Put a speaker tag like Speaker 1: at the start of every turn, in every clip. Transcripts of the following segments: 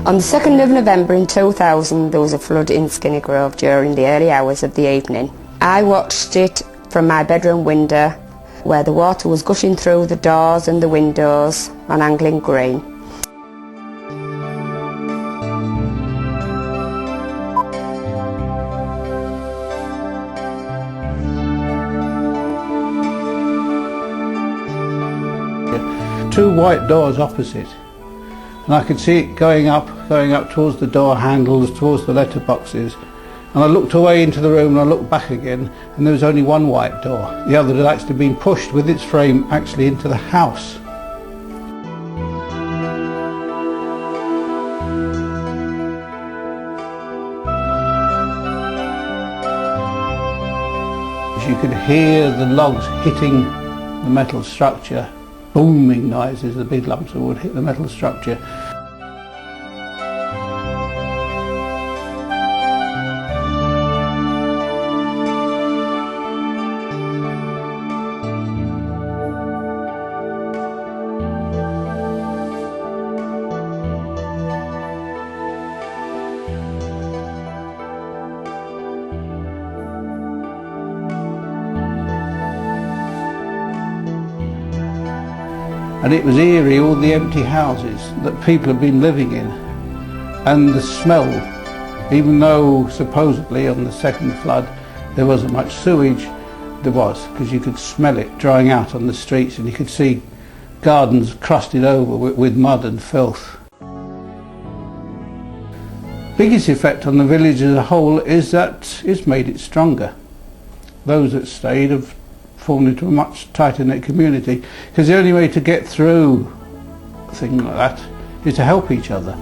Speaker 1: On the 2nd of November in 2000, there was a flood in Skinningrove during the early hours of the evening. I watched it from my bedroom window, where the water was gushing through the doors and the windows on Angling Green.
Speaker 2: Two white doors opposite, and I could see it going up towards the door handles, towards the letterboxes, and I looked away into the room and I looked back again, and there was only one white door. The other had actually been pushed with its frame actually into the house. You could hear the logs hitting the metal structure. Booming noises, the big lumps of wood hit the metal structure. And it was eerie, all the empty houses that people had been living in, and the smell, even though supposedly on the second flood there wasn't much sewage, there was, because you could smell it drying out on the streets, and you could see gardens crusted over with mud and filth. Biggest effect on the village as a whole is that it's made it stronger. Those that stayed have formed into a much tighter knit community, because the only way to get through a thing like that is to help each other.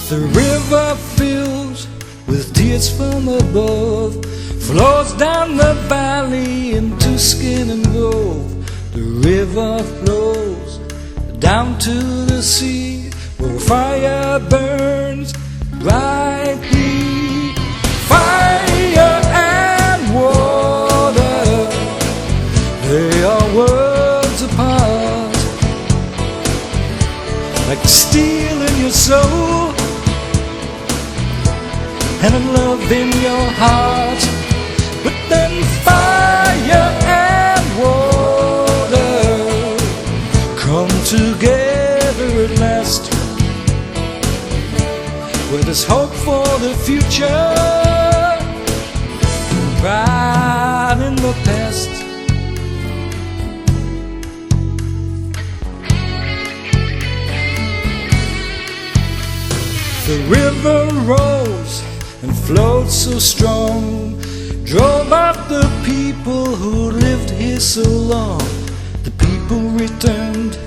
Speaker 3: The river fills with tears from above, flows down the valley into Skinningrove. The river flows down to the sea, where fire burns brightly. Fire and water, they are worlds apart, like steel in your soul and a love in your heart. But then fire and water come together at last, where there's hope for the future, pride in the past. The river rose and flowed so strong, drove out the people who lived here so long. The people returned,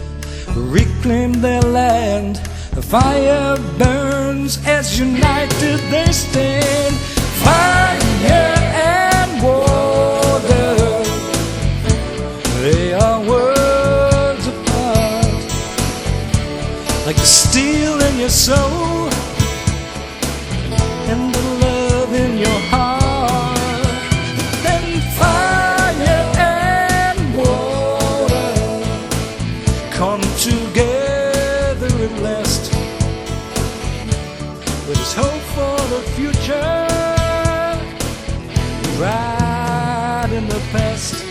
Speaker 3: reclaimed their land. The fire burns as united they stand. Fire and water, they are worlds apart, like the steel in your soul and the love in your heart. Then fire and water come together at last, where there's hope for the future, right in the past.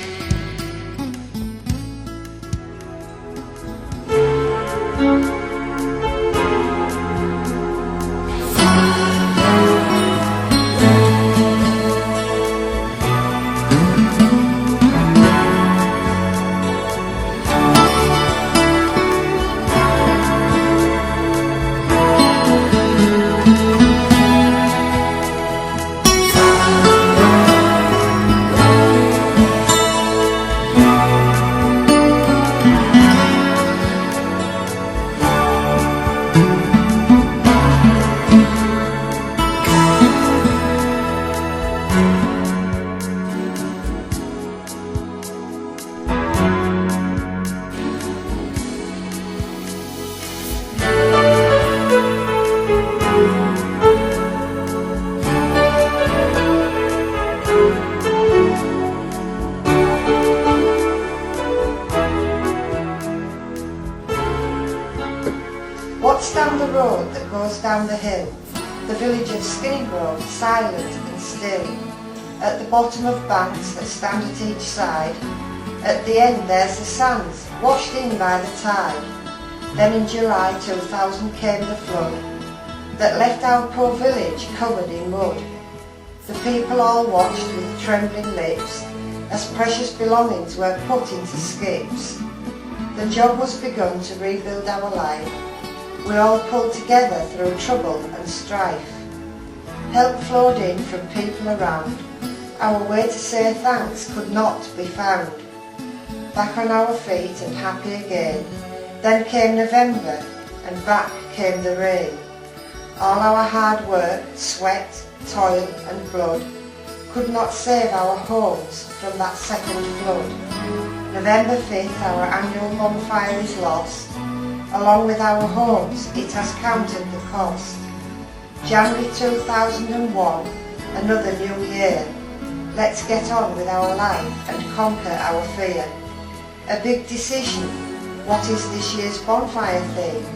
Speaker 4: What's down the road that goes down the hill? The village of Skinningrove, silent and still. At the bottom of banks that stand at each side. At the end there's the sands, washed in by the tide. Then in July 2000 came the flood that left our poor village covered in mud. The people all watched with trembling lips as precious belongings were put into skips. The job was begun to rebuild our life. We all pulled together through trouble and strife. Help flowed in from people around. Our way to say thanks could not be found. Back on our feet and happy again. Then came November and back came the rain. All our hard work, sweat, toil and blood could not save our homes from that second flood. November 5th our annual bonfire is lost. Along with our homes it has counted the cost. January 2001, another new year. Let's get on with our life and conquer our fear. A big decision, what is this year's bonfire theme?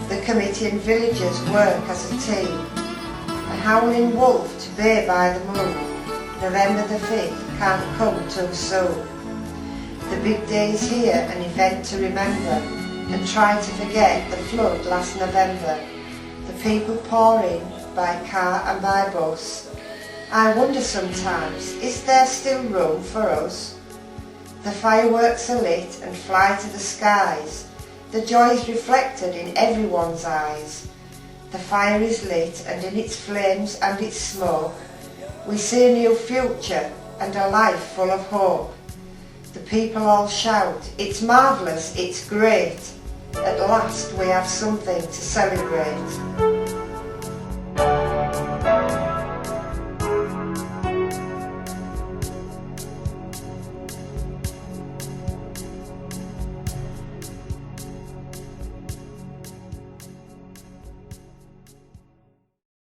Speaker 4: The committee and villagers work as a team. A howling wolf to bay by the moon. November the 5th can't come too soon. The big day is here, an event to remember, and try to forget the flood last November. The people pour in by car and by bus. I wonder sometimes, is there still room for us? The fireworks are lit and fly to the skies. The joy is reflected in everyone's eyes. The fire is lit, and in its flames and its smoke we see a new future and a life full of hope. The people all shout, it's marvellous, it's great. At last we have something to celebrate.